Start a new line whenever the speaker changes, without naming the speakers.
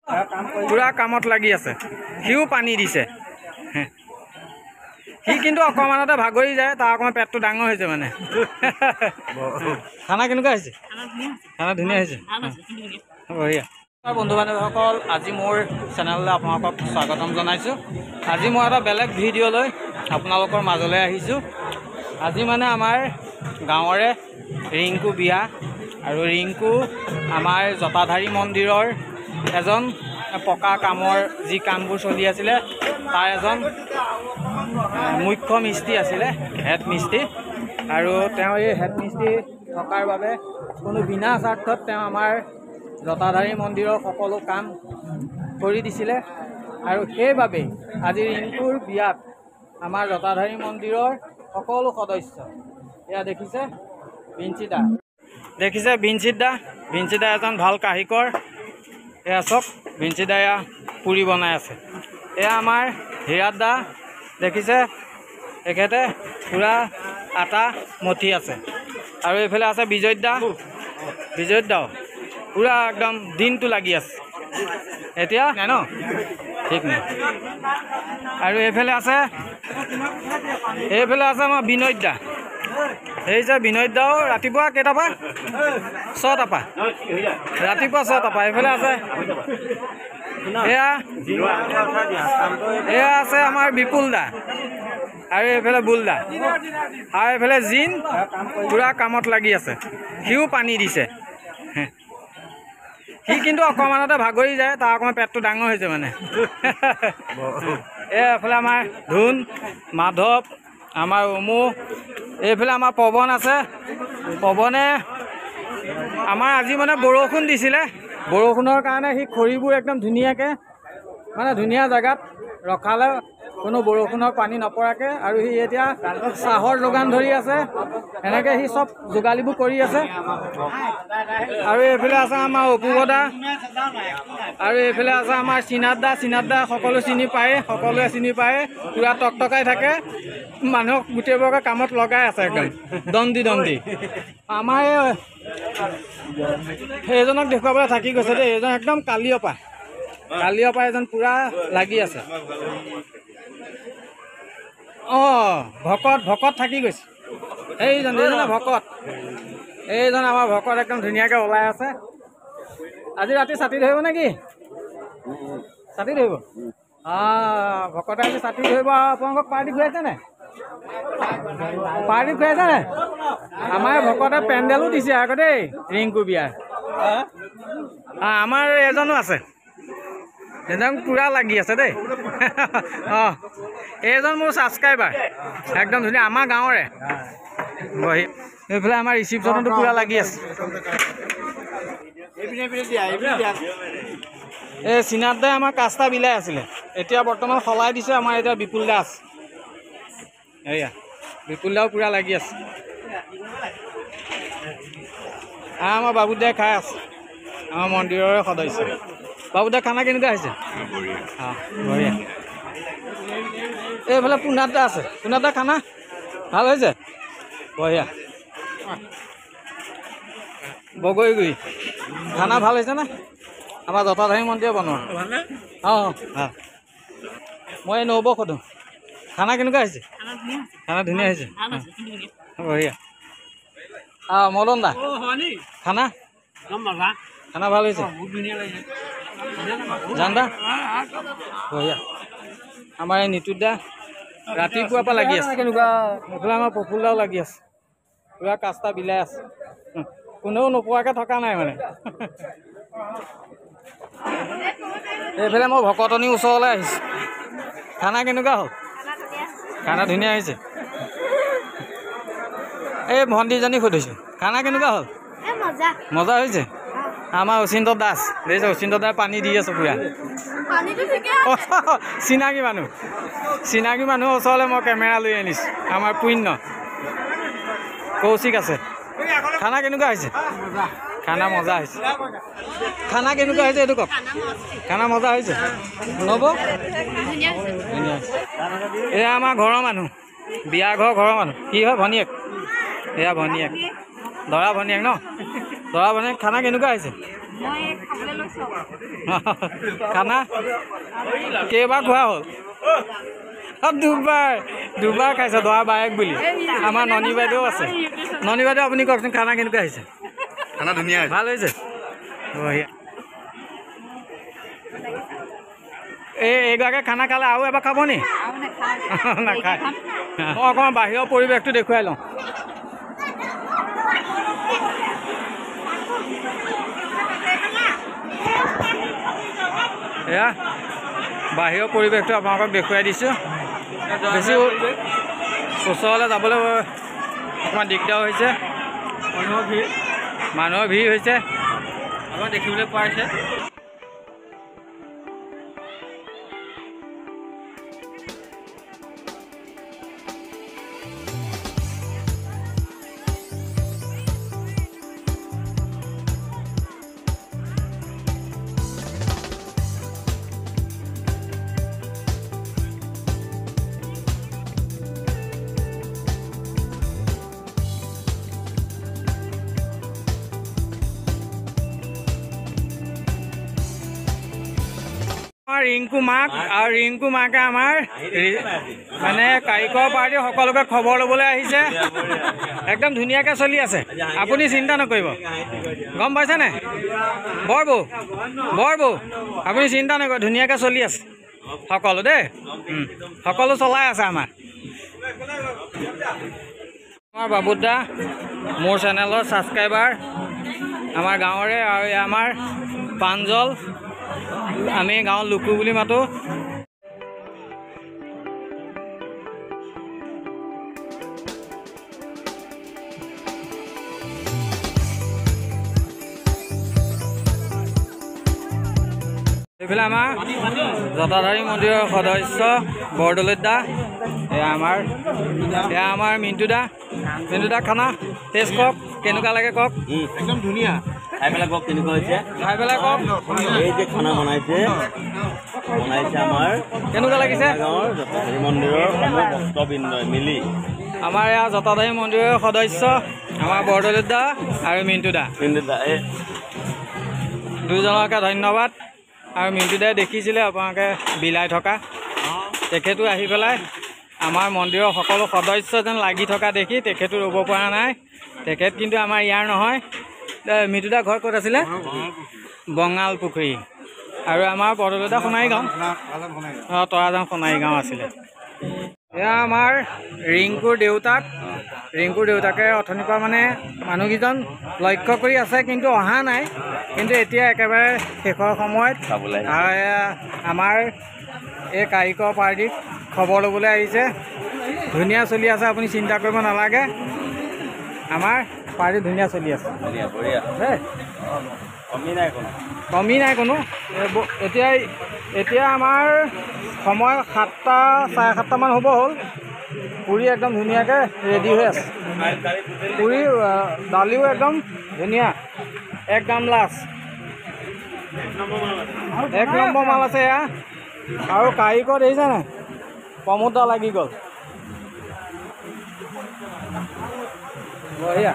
পুৰা কামত লাগি আছে সিও পানী দিছে সি কিন্তু অকমানতে ভাগৰি যায় তাৰ অকমান পেটটো ডাঙৰ হৈছে মানে খানা কেনেকুৱা হৈছে খানা ধুনীয়া হৈছে বঢ়িয়া বন্ধু বান্ধৱীসকল আজি মোৰ চেনেললৈ আপোনালোকক স্বাগতম জনাইছোঁ আজি মই এটা বেলেগ ভিডিঅ' লৈ আপোনালোকৰ মাজলৈ আহিছোঁ আজি মানে আমাৰ গাঁৱৰে ৰিংকু বিয়া আৰু ৰিংকু আমাৰ জটাধাৰী মন্দিৰৰ এজন পকা কামৰ যি কামবোৰ চলি আছিলে তাৰ এজন মুখ্য মিস্ত্ৰী আছিলে হেড মিস্ত্ৰী আৰু তেওঁ এই হেড মিস্ত্ৰী থকাৰ বাবে কোনো বিনা স্বাৰ্থত তেওঁ আমাৰ জটাধাৰী মন্দিৰৰ সকলো কাম কৰি দিছিলে আৰু সেইবাবেই আজি ৰিংকুৰ বিয়াত আমাৰ জটাধাৰী মন্দিৰৰ সকলো সদস্য এয়া দেখিছে বিঞ্চিদা দেখিছে বিঞ্চিদা এজন ভাল কাহিকৰ এয়া চব বিঞ্চিদা এয়া পুৰি বনাই আছে এয়া আমাৰ হিৰাত দা দেখিছে তেখেতে পুৰা আটা মঠি আছে আৰু এইফালে আছে বিজয় দাও পুৰা একদম দিনটো লাগি আছে এতিয়া নাই ন ঠিক নাই আৰু এইফালে আছে আমাৰ বিনোদ দা এই যে বিনোদ দাও ৰাতিপুৱা কেইটাৰ পৰা 6টাৰ পৰা ৰাতিপুৱা 6টাৰ পৰা এইফালে আছে এয়া আছে আমাৰ বিপুল দা আৰু এইফালে বুল দা আৰু এইফালে জিন পুৰা কামত লাগি আছে সিও পানী দিছে সি কিন্তু অকমানতে ভাগৰি যায় তাৰ অকমান পেটটো ডাঙৰ হৈছে মানে এইফালে আমাৰ ধুন মাধৱ আমাৰ অমু এইফালে আমাৰ পৱন আছে পৱনে আমাৰ আজি মানে বৰষুণ দিছিলে বৰষুণৰ কাৰণে সি খৰিবোৰ একদম ধুনীয়াকৈ মানে ধুনীয়া জেগাত ৰখালে কোনো বৰষুণৰ পানী নপৰাকৈ আৰু সি এতিয়া চাহৰ যোগান ধৰি আছে এনেকৈ সি চব যোগালীবোৰ কৰি আছে আৰু এইফালে আছে আমাৰ অপুবদা আৰু এইফালে আছে আমাৰ চিনাত দা সকলোৱে চিনি পায় পুৰা টকটকাই থাকে মানুহক গোটেইবোৰকে কামত লগাই আছে একদম দণ্ডি আমাৰ সেইজনক দেখুৱাবলৈ থাকি গৈছে দেই এইজন একদম কালিৰ পৰা এজন পুৰা লাগি আছে ভকত থাকি গৈছে এইজন আমাৰ ভকত একদম ধুনীয়াকৈ ওলাই আছে আজি ৰাতি ছাতি ধৰিব নেকি ছাতি ধৰিব ভকতে আজি ছাতি ধৰিব আপোনালোকক পাৰ্টি খুৱাইছে নাই আমাৰ ভকতে পেণ্ডেলো দিছে আকৌ দেই ৰিংকু বিয়াৰ আমাৰ এজনো আছে একদম পুৰা লাগি আছে দেই এইজন মোৰ ছাবস্ক্ৰাইবাৰ একদম ধুনীয়া আমাৰ গাঁৱৰে এইফালে আমাৰ ৰিচিপশ্যনতো পুৰা লাগি আছে এই চিনাত দাই আমাৰ কাষ্টা বিলাই আছিলে এতিয়া বৰ্তমান সলাই দিছে আমাৰ এতিয়া বিপুল দা আছে এয়া বিপুল দাও পুৰা লাগি আছে আমাৰ বাবুদাই খাই আছে আমাৰ মন্দিৰৰে সদস্য বাবুদা খানা কেনেকুৱা হৈছে বঢ়িয়া এইফালে পুনাত দা আছে পুনাত দা খানা ভাল হৈছে বঢ়িয়া বগৰীগুৰি খানা ভাল হৈছে নে আমাৰ জটাধাৰী মন্দিৰে বনোৱা ভাল মই নব সোধোঁ খানা কেনেকুৱা হৈছে খানা ধুনীয়া হৈছে বঢ়িয়া মদন দা খানা ভাল হৈছে জান দা বঢ়িয়া আমাৰ এই নিতুত দা ৰাতিপুৱাৰ পৰা লাগি আছে কেনেকুৱা এইফালে আমাৰ প্ৰফুল দাও লাগি আছে পুৰা কাষ্টা বিলাই আছে কোনেও নোপোৱাকৈ থকা নাই মানে এইফালে মই ভকতনীৰ ওচৰলৈ আহিছোঁ খানা কেনেকুৱা হ'ল খানা ধুনীয়া হৈছে এই ভণ্টিজনী সুধিছোঁ খানা কেনেকুৱা হ'ল মজা হৈছে আমাৰ অচিন্ত দাস দেখিছে অচিন্ত দাই পানী দি আছে পুৰা চিনাকি মানুহৰ ওচৰলৈ মই কেমেৰা লৈ আনিছোঁ আমাৰ পুণ্য কৌশিক আছে খানা কেনেকুৱা হৈছে খানা মজা হৈছে খানা কেনেকুৱা হৈছে এইটো কওক খানা মজা হৈছে নব এয়া আমাৰ ঘৰৰ মানুহ বিয়া ঘৰৰ মানুহ কি হয় ভনীয়েক এয়া ভনীয়েক দৰা ভনীয়েক ন দৰা ভনীয়েক খানা কেনেকুৱা হৈছে খানা কেইবাৰ খোৱা হ'ল দুবাৰ খাইছে দৰা বায়েক বুলি আমাৰ ননী বাইদেউ আছে ননী বাইদেউ আপুনি কওকচোন খানা কেনেকুৱা আহিছে
খানা ধুনীয়া
ভাল হৈছে বঢ়িয়া এইগৰাকী খানা খালে আৰু এবাৰ খাব নি নাখায় মই অকণমান বাহিৰৰ পৰিৱেশটো দেখুৱাই লওঁ এয়া বাহিৰৰ পৰিৱেশটো আপোনালোকক দেখুৱাই দিছোঁ বেছি ওচৰলৈ যাবলৈ অকণমান দিগদাৰ হৈছে মানুহৰ ভিৰ হৈছে আমাৰ দেখিবলৈ পোৱা হৈছে ৰিংকু মাক আৰু ৰিংকু মাকে আমাৰ মানে কাৰিকৰ পাৰ্টি সকলোকে খবৰ ল'বলৈ আহিছে একদম ধুনীয়াকৈ চলি আছে আপুনি চিন্তা নকৰিব গম পাইছেনে বৰ বৌ আপুনি চিন্তা নকৰিব ধুনীয়াকৈ চলি আছে সকলো দেই সকলো চলাই আছে আমাৰ বাবুত দা মোৰ চেনেলৰ ছাবস্ক্ৰাইবাৰ আমাৰ গাঁৱৰে আৰু আমাৰ প্ৰাঞ্জল আমি গাঁৱত লুকু বুলি মাতো এইফালে আমাৰ জটাধাৰী মন্দিৰৰ সদস্য বৰদলৈত দা এয়া আমাৰ মিণ্টু দা খানা টেষ্ট কওক কেনেকুৱা লাগে কওক
একদম ধুনীয়া খাই পেলাই কওক কেনেকুৱা হৈছে
খাই পেলাই কওক
এই যে খানা বনাইছে আমাৰ
কেনেকুৱা লাগিছে
গাঁৱৰ জটাধাৰী মন্দিৰৰ ভক্তবৃন্দই মিলি
আমাৰ এয়া জটাধাৰী মন্দিৰৰ সদস্য আমাৰ বৰদলৈত দা আৰু মিণ্টু দা দুজনকে ধন্যবাদ আৰু মিণ্টু দাই দেখিছিলে আপোনালোকে বিলাই থকা তেখেতো আহি পেলাই আমাৰ মন্দিৰৰ সকলো সদস্য যেন লাগি থকা দেখি তেখেতো ৰ'ব পৰা নাই তেখেত কিন্তু আমাৰ ইয়াৰ নহয় মিণ্টু দা ঘৰ ক'ত আছিলে বঙাল পুখুৰী আৰু আমাৰ বৰদলৈত দা সোণাৰীগাঁও তৰাজান সোণাৰীগাঁও আছিলে এয়া আমাৰ ৰিংকুৰ দেউতাকে অথনিৰ পৰা মানে মানুহকেইজন লক্ষ্য কৰি আছে কিন্তু অহা নাই কিন্তু এতিয়া একেবাৰে শেষৰ সময়ত আমাৰ এই কাৰিকৰ পাৰ্টিক খবৰ ল'বলৈ আহিছে ধুনীয়া চলি আছে আপুনি চিন্তা কৰিব নালাগে আমাৰ পাৰ্টি ধুনীয়া চলি আছে দেই কমি নাই কোনো এতিয়া আমাৰ সময় 7টা চাৰে 7টামান হ'ব হ'ল পুৰি একদম ধুনীয়াকৈ ৰেডি হৈ আছে পুৰি দালিও একদম ধুনীয়া এক গামলাছ 1 নম্বৰ মাল আছে এয়া আৰু কাৰিকৰ দেখিছে নাই প্ৰমোদা লাগি গ'ল বঢ়িয়া